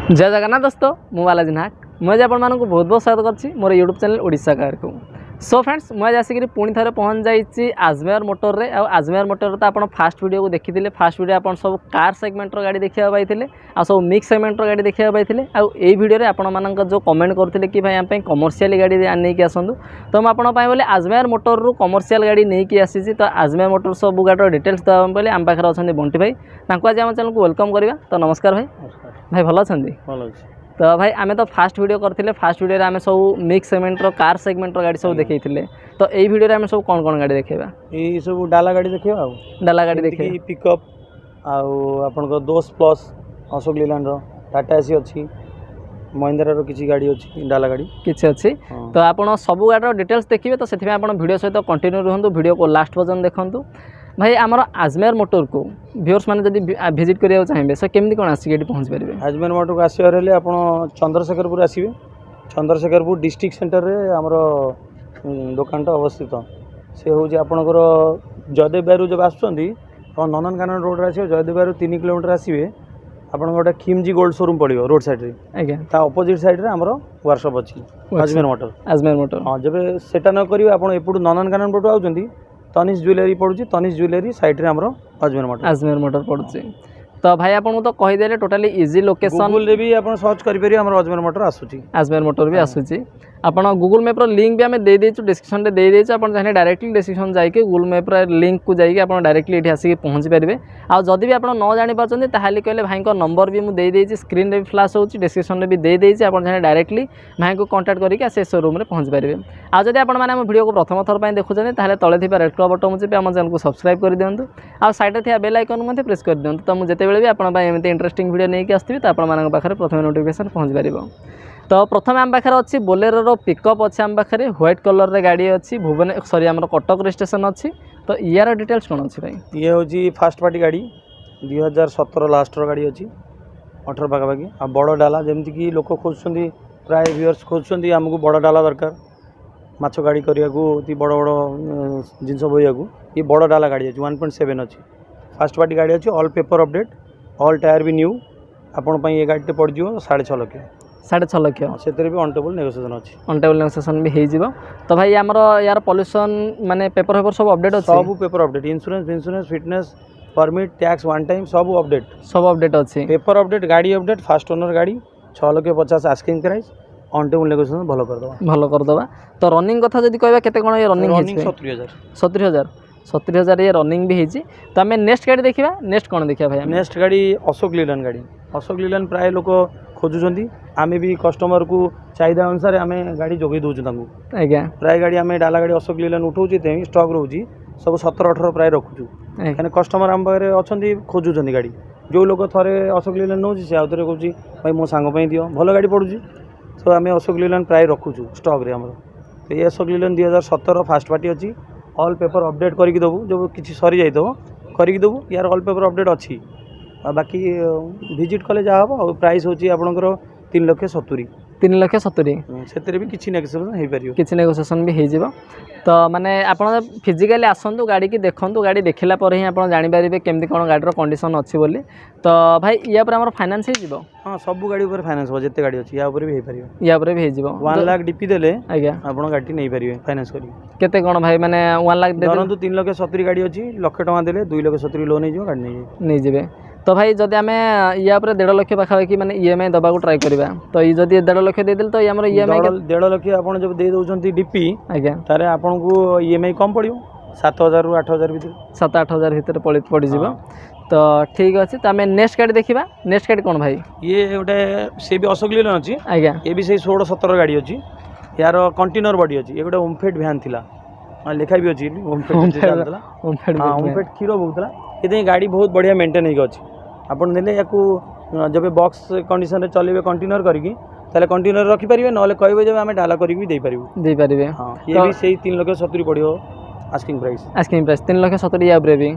जय जगन्नाथ दोस्तों मु बालाजी नाग मुझे आपण मानक बहुत बहुत स्वागत करछि मोर यूट्यूब चैनल ओडिशा कार को। सो फ्रेंड्स मुझे आसिक पुणी थे पहुँच जाइए आजमेर मोटर रे आजमेर मोटर तो आप फास्ट वीडियो को देखी फास्ट वीडियो आप सब कार सेगमेंटर गाड़ी देखा पाई आ सब मिक्स सेगमेंटर गाड़ी देखा पाई आई वीडियो आपण जो कमेंट करते कि भाई आम कमर्शियल गाड़ी नहीं आसतु तो मुझे बोले आजमेर मोटर रू कमर्शियल गाड़ी नहीं आसी तो आजमेर मोटर सब गाड़ी डिटेल्स देवा बोले आम पाखे अच्छा बंटी भाई आज आम चैनल को वेलकम करवा। तो नमस्कार भाई भाई भल अच्छा तो भाई आमे तो फास्ट वीडियो करथिले फास्ट वीडियो रे आमे सब मिक्स सेगमेंटर कार सेगमेंटर गाड़ी सब देखैथिले तो एई वीडियो रे आमे सब कोन कोन गाड़ी देखेबा एई सब डाला गाड़ी देखिबा डाला गाड़ी देखे पिकअप आउ आपन को दोस्त प्लस अशोक लीलैंड रो टाटा एसी अछि महिंद्रा रो किछि गाड़ी अछि डाला गाड़ी किछि अछि तो आपण सब गाड़ी रो डिटेल्स देखिबे तो सेथि में आपण वीडियो सहित कंटिन्यू रहंतु वीडियो को लास्ट पर्यंत देखंतु। भाई आमर आजमेर मोटर को व्यूअर्स माने जदि विजिट करिया चाहिए सो केमती कोन आसी गाड़ी पहुंच परिबे आजमेर मोटर को आसीबार हेले आपण चंद्रशेखरपुर आसीबे चंद्रशेखरपुर डिस्ट्रिक्ट सेंटर रे हमर दुकानटा अवस्थित से होउजे आपनकर जयदेव बारू जब आछंती तो नंदनकानन रोड रे आसीबे जयदेव बारू 3 किलोमीटर आसीबे आपन गोटे खिमजी गोल्ड शोरूम पड़ियो रोड साइड रे आज्ञा ता ऑपोजिट साइड रे हमर वर्कशॉप अछि आजमेर मोटर हां जब सेटा न करिवे आपन एपुडू नंदनकानन रोड आउचंती तनिष ज्वेलरी पड़ुची तनिष ज्वेलरी साइड रे हमरो आजमेर मोटर पड़ुची। तो भाई आपन तो कहि देले टोटली इजी लोकेशन गूगल रे भी आपन सर्च करि परियो हमरो आजमेर मोटर आसुची आजमेर मोटर भी आसुची आपन गूगल मैप रो लिंक भी हमें दे देछु डिस्क्रिप्शन रे दे देछु आपन चाहे डायरेक्टली डिस्क्रिप्शन जाई के गूगल मैप रो लिंक को जाई के आपन डायरेक्टली एठी आसी के पहुंच परिबे आ जदी भी आपन न जानि परचंदी ताहाली कहले भाई को नंबर भी मु दे देछि स्क्रीन रे भी फ्लैश होछि डिस्क्रिप्शन रे भी दे देछि आपन चाहे डायरेक्टली भाई को कांटेक्ट करि के से शोरूम रे पहुंच परिबे। आ जदी आपन माने हम वीडियो को प्रथम थर पय देखुछन ताहाले तळे थिबा रेड कलर बटन मुझे हम चैनल को सब्सक्राइब कर दियंतु आ साइड रे थिबा बेल आइकन मध्ये प्रेस कर दियंतु तो मु जते बेले भी आपन पय एमते इंटरेस्टिंग वीडियो नै के आस्थिबि तो आपन मानक पाखरे प्रथम नोटिफिकेशन पहुंच परिबो। तो प्रथम आम पाखे अच्छी बोलेरो रो पिकअप अच्छे आम पाखे व्हाइट कलर रे गाड़ी अच्छी भुवन सॉरी आम कटक स्टेशन अच्छी तो यार डिटेल्स कौन अच्छी भाई ये हूँ फास्ट पार्टी गाड़ी 2017 लास्ट गाड़ी अच्छी 18 पाखापाखि आ बड़ डाला जमीक लोक खोजुंट प्राय व्यूअर्स खोजुंट आमको बड़ डाला दरकार माछ गाड़ी करने बड़ बड़ जिनस बोया ये बड़ डाला गाड़ी अच्छी 1.7 अच्छी फास्ट पार्टी गाड़ी अच्छी all paper update all tyre भी न्यू आपण ये गाड़ी पड़ जाओ 6.5 लाख 6.5 लाख से भी अनटेबल नेगोशिएशन अच्छी अनटेबल नेगोशिएशन भी हो तो भाई आमर यार पॉल्यूशन माने पेपर पेपर सब अपडेट अच्छी सब paper update insurance fitness permit tax one time सब अपडेट अच्छी पेपर अपडेट गाड़ी अपडेट फास्ट ओनर गाड़ी 6,50,000 आस्किंग प्राइस अनटेबल नेगोशिएशन भल करदे। तो रनिंग कथा जदि कहबा केते कोन रनिंग 70,000 ये रनिंग भी होती तो आम नेक्स्ट गाड़ी देखा नेक्स्ट कौन देखा भाई नेक्स्ट गाड़ी अशोक लीलैंड गाड़ी अशोक लीलैंड प्राय लोक खोजुंट आम भी कस्टमर को चाहिदा अनुसार आम गाड़ी जोगे दूँ आज्ञा प्राय गाड़ी आम डाला गाड़ी अशोक लीलैंड उठाऊँ स्टक रोचे सब 17-18 प्राय रखुचु कहीं कस्टमर आम पाखे अच्छा खोजुंट गाड़ी जो लोग थे अशोक लीलैंड नौ सी आउे कौच भाई मो सांग दियो भल गाड़ी पड़ू तो आम अशोक लीलैंड प्राय रखुचु स्टक रे आमर तो ये अशोक लीलैंड 2017 फास्ट पार्टी अच्छी ऑल पेपर अपडेट करके देबू जो किसी सरी जाइए करके देबू यार ऑल पेपर अपडेट अच्छी बाकी विजिट कले जहाँ हम और प्राइस होची आपनकर 3,70,000 से भी किसी नेगोशिएशन हो पारियो किसी नेगोशिएशन भी हो तो माने आपन फिजिकली आसतु गाड़ी की देखंतु गाड़ी देखला पर ही आपन जानि पारिबे केमती कोन गाड़ी कंडीशन अच्छी बोली। तो भाई या पर हमर फाइनेंस हो जिवो हां सब गाड़ी ऊपर फाइनेंस हो जते गाड़ी अछि या ऊपर भी हो पारियो या ऊपर भी हो जिवो 1 लाख डीपी देले आज्ञा आपन गाड़ी नै पारिबे फाइनेंस करी केते कोन भाई माने 1 लाख दे परंतु 3,70,000 गाड़ी अछि 1 लाख टका देले 2,70,000 लोन नै जिवो गाड़ी नै जिवे। तो भाई जदि आम या 1.5 लाख पाखापाखि मैंने EMI दबा को ट्राई करवा तो ये जब 1.5 लाख देदेल तो आम EMI 1.5 लाख आप जब दे दौरान डीपी आज्ञा तारे आपन को EMI कम पड़ो 7,000 रू 8,000 भीतर 7-8 हज़ार भीतर पड़ जाव। तो ठीक अच्छे तो आम नेक्स्ट गाड़ी देखा नेक्स्ट गाड़ी कौन भाई ये गोटे सी भी अशोक लीलैंड अच्छी आज्ञा ये भी से 16-17 गाड़ी अच्छी यार कंटेनर बॉडी अच्छी ये गोटे ओमफेड भ्यान थिला लिखा भी अच्छी ओमफेड क्षीर बोलता ये गाड़ी बहुत बढ़िया मेंटेन होगी आपन देले याकू जब बॉक्स कंडीशन रे चलेबे कंटेनर करके ताले कंटेनर रखि परिबे नले कहबे जब आमे डाला करके भी दे परिबे हां ये भी सही 3,70,000 पड़ियो आस्किंग प्राइस 3,70,000 या ऊपर भी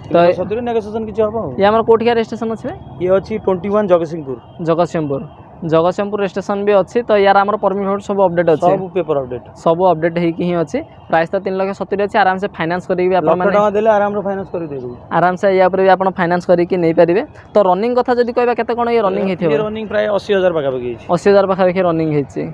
तो 70 नेगोशिएशन किछ हबो ये हमर कोठिया रजिस्ट्रेशन अछि ये अछि 21 जगतसिंहपुर जगतसिंहपुर स्टेशन भी अच्छी तो यार आम परमिट सब अपडेट अच्छे सब पेपर अपडेट सब अपडेट ही अच्छी प्राइस तो 3,70,000 अच्छी आराम से फाइनान्स करी फाइनान्स कर आराम से या भी आप फाइनान्स करके नहीं पारे तो रनिंग कथा जब कह केते कोन ये रनिंग हेथि रनिंग प्राय 80,000 पाखापाखि 80,000 पाखापाखि रनिंग हेछि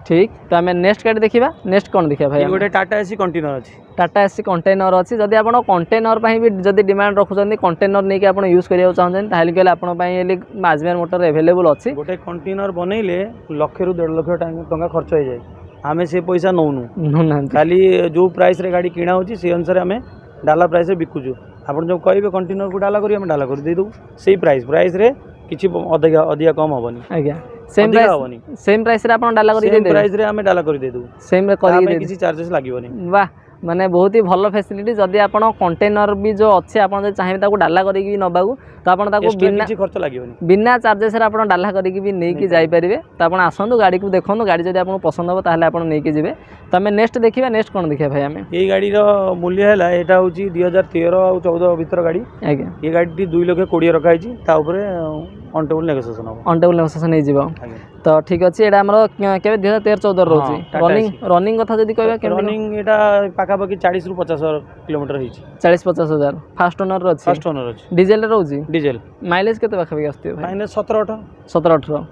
ठीक तो आम नेक्स्ट गाड़ी देखा नेक्स्ट कौन देखा भाई गोटे टाटा एसी कंटेनर अच्छी टाटा एसी कंटेनर अच्छी जदि आप कंटेनर भी जब डिमांड रखुच्च कंटेनर नहीं आप यूज करने चाहते ताहले कहले आपन आजमेर मोटर एवेलेबल अच्छी गोटे कंटेनर बनइले लाख रु 1.5 लाख टंका खर्च हो जाए आमे से पैसा नौनु खाली जो प्राइस रे गाड़ी किणा होची से अनुसार आमे डाला प्राइस रे बिकुछु आपन जो कहबे कंटेनर को डाला करी हम डाला कर दे दउ सेही प्राइस रे किछि अधिका कम होबनी आज्ञा सेम प्राइस रे आपन डाला करी दे दे प्राइस रे हमें डाला करी दे दउ सेम रे करी दे किछि चार्जेस लागिबनी वाह माने बहुत ही भल फैसिलिटी जदि आप कंटेनर भी जो अच्छे आप चाहिए ताको डाला करी नबाकू तो आप बिना खर्च लागिबनी बिना चार्जेस रे आप डाला करी भी नहीं जाई परिबे तो आप आसंतु गाड़ी को देखो गाड़ी जदि आपको पसंद हो ताहले आप नहीं जिवे तो आम नेक्स्ट देखा नेक्स्ट कौन देखा भाई आम ये गाड़ी मूल्य है एटा होची 2013 और 14 भीतर गाड़ी आज्ञा ये गाड़ी 2,20,000 रखा है ऑन टेबल नेगोशिएशन हम ऑन टेबल नेगोशिएशन नहीं जीवो तो ठीक अच्छे एटा हमर केबे 2013-14 रोची रनिंग कथा जदी कहबा के रनिंग एटा पाखापाखि 40 रु 50 किलोमीटर होईची 40-50,000 फास्ट ओनर रो अछि फास्ट ओनर अछि डीजल रो अछि डीजल माइलेज केते पाखापाखि आस्ती भाई माइलेज 17-18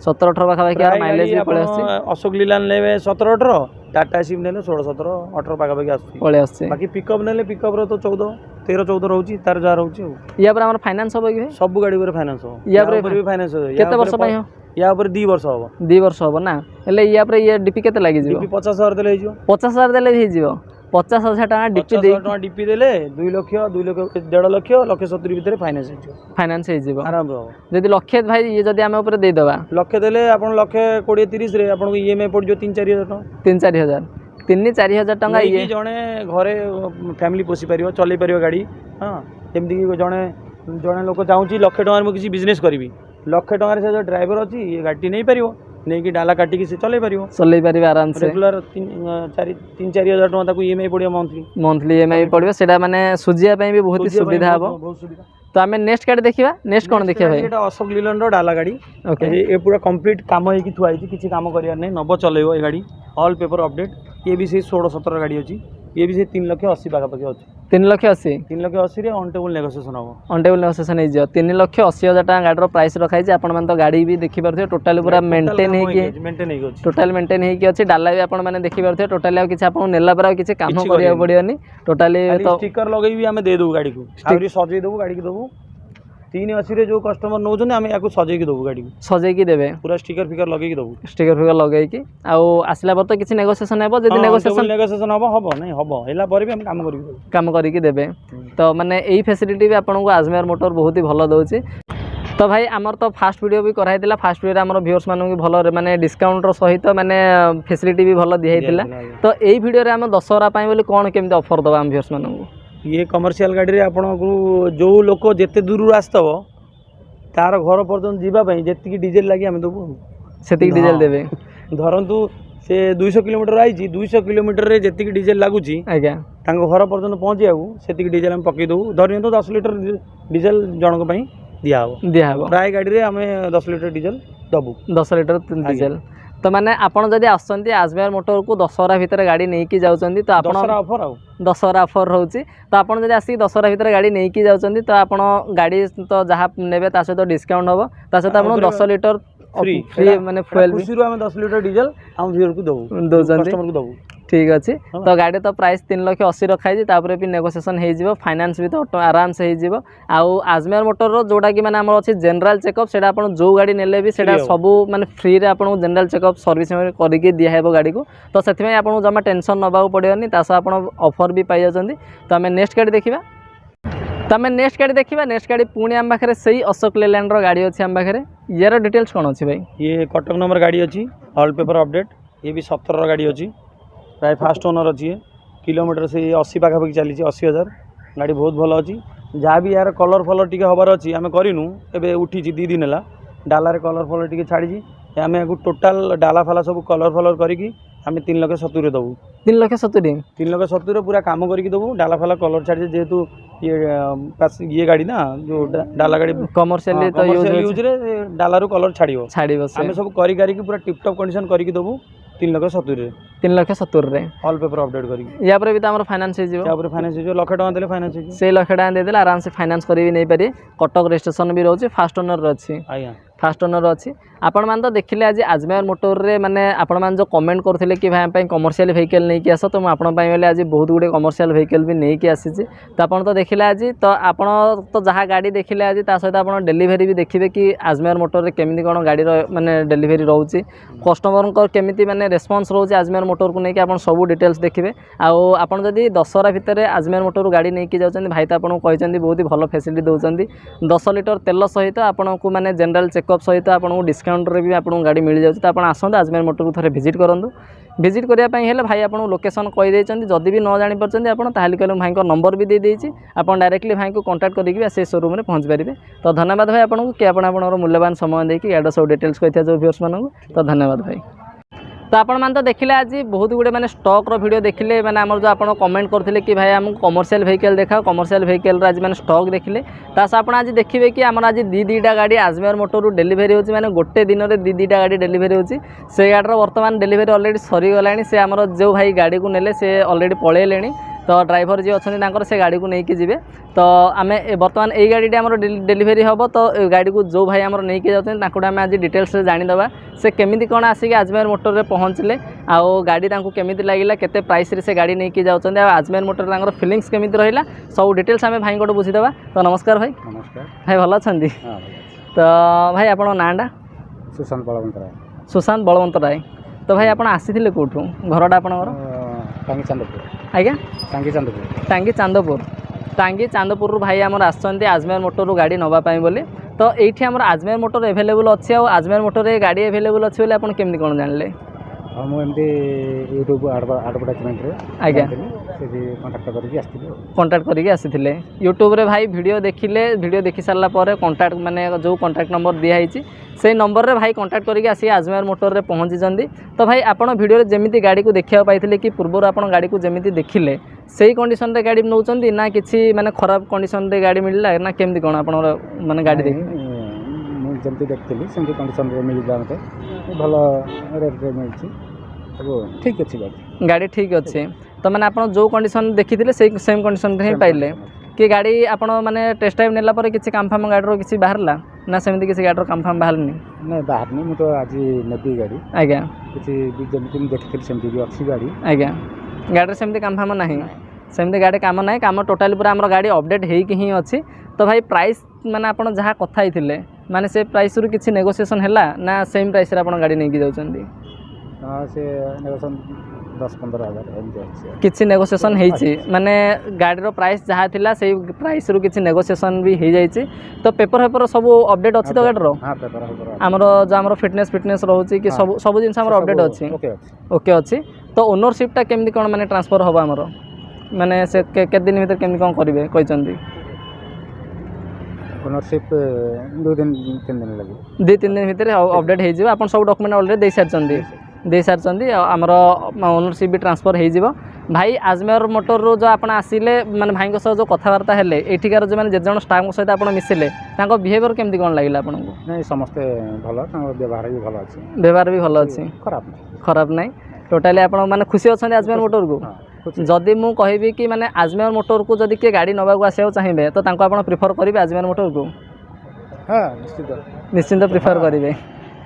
17-18 पाखापाखि यार माइलेज भी पळे आस्ती अशोक लीलान लेवे 17-18 टाटा सिम नेले 16-17-18 पाखापाखि आस्ती पळे आस्ती बाकी पिकअप नेले पिकअप रो तो 13-14 रहउची तार जा रहउची या पर हमर फाइनांस होबो कि सब गाड़ी पर फाइनांस हो या पर भी फाइनांस हो केते वर्ष पय हो या पर 2 वर्ष हो 2 वर्ष हो ना हेले या पर ये डीपी केते लागि जिवो डीपी 50,000 देले हिजो 50,000 देले हि जिवो 50,000 टका डीपी दे 50,000 टका डीपी देले 2 लाख 1.5 लाख 1,70,000 भीतर फाइनांस हिजो फाइनांस हि जिवो आराम रो जदी लक्ष्य भाई ये जदी हम ऊपर दे दबा लक्ष्य देले आपण लक्ष्य 20-30 रे आपण को ईएमआई पड़ जो 3-4 हजार 3-4 हजार 3-4 हजार टका ये जणे घरे फैमिली पोसी परियो चले परियो गाड़ी हां जेमति कि जणे लोक चाहूची लाख टका में किसी बिजनेस करबी लाख टका रे से जो ड्राइवर अछि ये गाड़ी नहीं परियो नहीं कि डाला काटी की से चले परियो आराम से रेगुलर 3-4 हजार टका ताको ईएमआई पड़ियो मंथली ईएमआई पड़ियो सेटा माने सुजिया पई भी बहुत ही सुविधा हबो बहुत सुविधा तो आम नेक्स्ट गाड़ी देखा नेक्स्ट कौन देखा भाई एटा अशोक लीलन रो डाला गाड़ी ओके ये पूरा कंप्लीट काम होई कि थुआ है किसी काम करिया नहीं नब चलेबो ए गाड़ी ऑल पेपर अपडेट ये भी से 16-17 गाड़ी अछि ये भी से 3,80,000 पाखापाखि अछि 3,80,000 3,80,000 रे ऑन टेबल नेगोशिएशन हो ऑन टेबल नेगोशिएशन हो 3,80,000 टका गाड़ी प्राइस रखाई आपण मन तो गाड़ी भी देखि परथे टोटल पूरा मेंटेन है कि टोटल मेंटेन है कि अछि डाला भी आपण माने देखि परथे टोटल किछि आपण नेला पर किछि काम करिया पड़ियोनी टोटली तो स्टिकर लगई भी हमें दे दउ गाड़ी को आउरी सजई दउ गाड़ी को दउ 380 रे जो कस्टमर नौजने आमे याको सजई के दउ गाड़ी को सजई के देबे पूरा स्टिकर फिकर लगई के दउ स्टिकर फिकर लगई की आ आसला पर तो किछि नेगोशिएशन हेबो जदी नेगोशिएशन हबो नहीं हबो एला पर भी हम काम करी के देबे तो माने एई फैसिलिटी भी आपन को आजमेर मोटर बहुत ही भलो दोछि तो भाई आमर तो फास्ट वीडियो भी कराई दिला फास्ट वीडियो आमर व्यूअर्स मानू भल माने डिस्काउंट सहित माने फैसिलिटी भी भल दिया दिला तो एई वीडियो रे हम दशहरा पाई बोली कोन केमते ऑफर दबा हम व्यूअर्स मानू ये कमर्शियल गाड़ी रे आपण को जो लोक जेते दूर आस्तव तार घर पर्यंत जीवा पई जेतिकी डीजल लागि हम दबु सेतिकी डीजल देबे धरंतु से 200 किलोमीटर आइजी 200 किलोमीटर रे जेतिकी डीजल लागुची आज्ञा तांको घर पर्यंत पहुंचियाऊ सेतिकी डीजल हम पकई दउ धरनियो 10 लीटर डीजल जनक पई दिया हो प्राय गाड़ी रे हमें 10 लीटर डीजल दबु 10 लीटर डीजल तो माने आपण जदि आसछन्ती आजमेर मोटर को दशहरा भितर गाड़ी नहीं की जाउछन्ती तो आपण दशहरा ऑफर रहउची तो आपण जदि आसी दशहरा भितर गाड़ी नहीं की जाउछन्ती तो आपण गाड़ी तो जहाँ नेबे ता सहित डिस्काउंट हबो ता सहित आपण 10 लीटर फ्री माने फ्यूल खुशी रो हमें 10 लीटर डीजल हम व्यूअर को दउ कस्टमर को दउ ठीक अच्छे तो गाड़ी तो प्राइस 3,80,000 रखाई तापर भी नेगोशिएशन हो फाइनान्स भी तो आराम से हो आउ आजमेर मोटर रो जोटा कि माने हमर अछि जनरल चेकअप सेटा आपण जो गाड़ी नेले भी सेटा सब माने फ्री रे आपण जनरल चेकअप सर्विस करके दिया हेबो गाड़ी को तो सेति में आपण जमा टेंशन नबा पड़ियोनी तास आपण ऑफर भी पाई जाछन्ती तो हमें नेक्स्ट गाड़ी देखिबा तो हमें नेक्स्ट गाड़ी देखिबा नेक्स्ट गाड़ी पुणी आम पाखे सही अशोक लेलैंड रो गाड़ी अच्छी आम पाखे यार डिटेल्स कौन अच्छी भाई ये कटक नंबर गाड़ी अच्छी ऑल पेपर अपडेट ये भी 17 गाड़ी अच्छी प्राय फास्ट ओनर अच्छी किलोमीटर से 80 पाखापाखि चली 80,000 गाड़ी बहुत भल अच्छी जहाँ भी यार कलर फलर टी हबार अच्छी आम करूँ ए उठी 2 दिन है डाला कलर फलर टी छाड़ी आम टोटाल डाला फाला सब कलर फलर करी आम 3,70,000 देवु 3,70,000 3,70,000 पूरा काम करके देवु डाला फाला कलर छाड़ी जेहेतु ये गाड़ी ना जो डाला गाड़ी कमर्शियल तो यूज रे डाला रू कलर छाड़ियो आम सब करी पूरा टिपटॉप कंडीशन करके देवु 3,70,000 3,70,000 ऑल पेपर अपडेट करी या पर भी तो हमर फाइनेंस हो या पर फाइनेंस जो लाख टका देले फाइनेंस हो से लाख टका दे देले आराम से फाइनेंस करी भी नहीं पारे कटक रजिस्ट्रेशन भी रहउची फास्ट ओनर रे अछि आया फास्ट ओनर अच्छी आपण मान तो देखिले आज आजमेर मोटर रे माने आपण मान जो कमेंट करथिले कि भाई हम कमर्शियल व्हीकल नहीं कि आस तो मैं आपण पई आज बहुत गुडे कमर्शियल व्हीकल भी नहीं कि आसी तो आपण तो देखिले आज तो आपण तो जहाँ गाड़ी देखिले आज ता सहित आपण डेलीवरी भी देखिबे कि आजमेर मोटर रे केमिति कोन गाड़ी माने डेलीवरी रहउची कस्टमर को केमिति माने रेस्पॉन्स रहउची आजमेर मोटर को नहीं कि आपण सब डिटेल्स देखिबे आउ आपण जदी दशहरा भितर आजमेर मोटर गाड़ी नहीं कि जाउचंदी भाई तो आपण कहिसंदी बहुत ही भलो फैसिलिटी दउचंदी 10 लिटर तेल सहित आपण को माने जनरल चेकअप सहित आपको डिस्काउंट रे भी आपको गाड़ी मिल जाए तो आप आसते आजमेर मोटर को थोड़े विजिट करूँ विजिट करने भाई आपको लोकेशन कहीदे जदि भी न जापारे आपड़ कहले भाई को नंबर भी दे देती आप डायरेक्टली भाई को कांटेक्ट करके से शोरूम में पहुँच पारे तो धन्यवाद भाई आपको कि आप मूल्यवान समय देखिए गाड़ी सब डिटेल्स कही जो व्यूअर्स मानू तो धन्यवाद भाई तो आपण मान तो देखिले आज बहुत गुड़े मैंने स्टॉक रो वीडियो देखिले मैंने आम जो आपन कमेंट करथिले कि भाई हमको कमर्शियल व्हीकल देखा कमर्शियल व्हीकल आज मैंने स्टॉक देखिले तास आपण आज देखिए कि आम आज दीटा गाड़ी आजमेर मोटर डेलीवरी होची माने गोटे दिन में दीटा गाड़ी डेलीवरी होची से गाड़ी वर्तमान डेलीवरी ऑलरेडी सरी गलानी से आमर जो भाई गाड़ी को नेले से ऑलरेडी पळेलेनी तो ड्राइवर जी अच्छा से गाड़ी को लेकिन जीवे तो आम बर्तमान यही गाड़ी आम डेलीवरी हम तो गाड़ी को जो भाई आम नहीं जाते आम आज डिटेल्स जानीदे से केमी कौन आसिक आजमेर मोटर में पहुँचले आउ गाड़ी केमी लगे केते प्राइस रे से गाड़ी नहीं जाऊँ आजमेर मोटर फिलिंग्स केमी रहा सब डिटेल्स आम भाई को बुझीदे तो नमस्कार भाई नमस्कार भाई भल अच्छा तो भाई आप नाटा सुशांत बलवंत राय सुशांत बलवंत राय तो भाई आप आसी कौटू घरटा आपणकर टांगी चांदपुर आज्ञा टांगी चांदपुर टांगी चांदपुर भाई आमर आसछन्ते आजमेर मोटर गाड़ी नवापाई बोली तो ये आमर आजमेर मोटर एभेलेबल अच्छी आ आजमेर मोटर गाड़ी एभेलेबल अच्छी बोली आपन केमती कोन जानले हाँ मुझे यूट्यूब आडभर्टाइजमेंट आज्ञा कंटाक्ट करके आसी यूट्यूब रे भाई वीडियो देखिले वीडियो देखि सारा पर कंटाक्ट माने जो कंटाक्ट नंबर दिखाई से नंबर रे भाई कंटाक्ट करके आसी आजमेर मोटर रे पहुँची जंदी तो भाई आपन वीडियो रे जेमिति गाड़ी को देखिया पाइथिले कि पूर्व आपन गाड़ी को जेमिति देखिले सही कंडीशन रे गाड़ी नौचंदी ना किछि माने खराब कंडीशन रे गाड़ी मिलला ना केमती कोन आपन माने गाड़ी देखि जमती देखती सेमती कंडीशन रे मिलला मते भल रेट रे मिलछि ठीक अच्छी गाड़ी ठीक अच्छे तो मैंने आप जो कंडीशन देखी से सेम कंडीशन ही पाइले कि गाड़ी आपन माने टेस्ट ड्राइव नेला पर किसी काम फाम गाड़ी किसी बाहरला ना सेमती किसी गाड़ी काम फाम बाहरनी नहीं बाहरनी मु तो आज नेबी गाड़ी आज्ञा किसी जमती देखी सेमती भी अच्छी गाड़ी आज्ञा गाड़ी सेमती काम फाम नहीं सेमती गाड़ी काम ना काम टोटाली पूरा आम गाड़ी अपडेट होगी ही अच्छी तो भाई प्राइस माने आपन जहाँ कथा ही माने से प्राइस रु किसी नेगोशिएशन है ना सेम प्राइस रे आपन गाड़ी नहीं जाउछंदी से नेगोशिएशन 10-15 हज़ार किसी नेगोशिएशन होइछि माने गाड़ी प्राइस जहाँ थिला से प्राइस रु किसी नेगोशिएशन भी हो जाइछि तो पेपर सब अपडेट अच्छी तो गाड़ी हां पेपर हमर जो हमर फिटनेस रहउछि कि सब जिन हमर अपडेट अच्छी ओके अच्छी तो ओनरशिपटा केमती कोन माने ट्रांसफर होबा हमर माने से के दिन भीतर केमती कोन करिवे कहिसंदी ओनरशिप 2-3 दिन लगे 2-3 दिन भीतर अपडेट हो जाए अपन सब डॉक्यूमेंट ऑलरेडी दे सारी आमर ओनरशिप भी ट्रांसफर हो भाई आजमेर मोटर रो जो आपन आसिले माने भाई को जो कथबार्ता हेले एठिकार जो माने जेजन स्टाफ सहित आपन मिसिले तांको बिहेवियर केमती कोन लागिला आपन को नहीं समस्त भलो तांको व्यवहार भी भलो अछि व्यवहार भी भलो अछि खराब नहीं टोटाली आपन माने खुशी अछन आजमेर मोटर को जदि मु कहबी कि माने आजमेर मोटर को जदि के गाड़ी नबा को आसे चाहिए तो तांको आपन प्रिफर करिवे आजमेर मोटर को हां निश्चित प्रिफर करिवे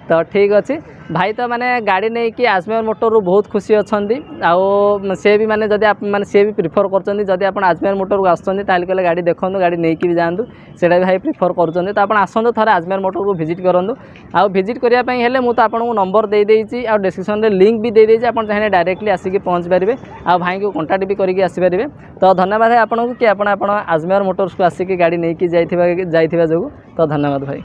तो ठीक अच्छे भाई तो माने गाड़ी नहीं कि आजमेर मोटर बहुत खुशी अच्छा आउ सी भी माने जदि माने सी भी प्रिफर कर आप आजमेर मोटर को आसुँच कहले गाड़ी देखो गाड़ी नहीं भी जातु सेटा भी भाई प्रिफर कर तो आप आसतु थे आजमेर मोटर को विजिट करूँ आउ विजिट करने मुझे आपको नंबर दे देती आ डिस्क्रिप्शन में लिंक भी दे देती आप चाहिए डायरेक्टली आसिक पहुँच पारे आ भाई को कंटाक्ट भी करके आसीपारे तो धन्यवाद है आपको कि आप आजमेर मोटर्स को आसिक गाड़ी नहीं जाइथिबा जो तो धन्यवाद भाई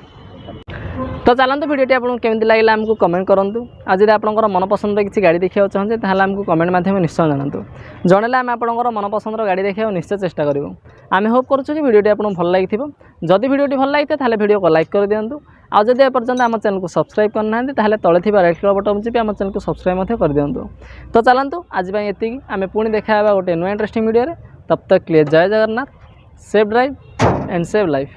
तो चलते भिडियोटी आपको केमी लगे आमको कमेंट करूँ आज आपंकर मनपसंद किसी गाड़ी देखा चाहते हैं आमको कमेंट माध्यम निश्चय जानतु जनइले आम आपंकर मनपसंद गाड़ी देखा निश्चय चेष्टा करूँ आम होप करूँ कि भिडियोटी आपको भल लगी जदि भिडियोटी भल लगी भिडियो को लाइक कर दिंतु आ जदि एपर्यंत आम चैनल को सब्सक्राइब करना ताहले तले थिबा रेड कलर बटन चिपि आम चैनल को सब्सक्राइब मध्य कर दियंतु। तो चलंतु आज बाय एतिकी आमे पुणी देखा गोटे नुआ इंटरेस्टिंग वीडियो रे। तब तक लिए जय Jagannath, safe drive and save life.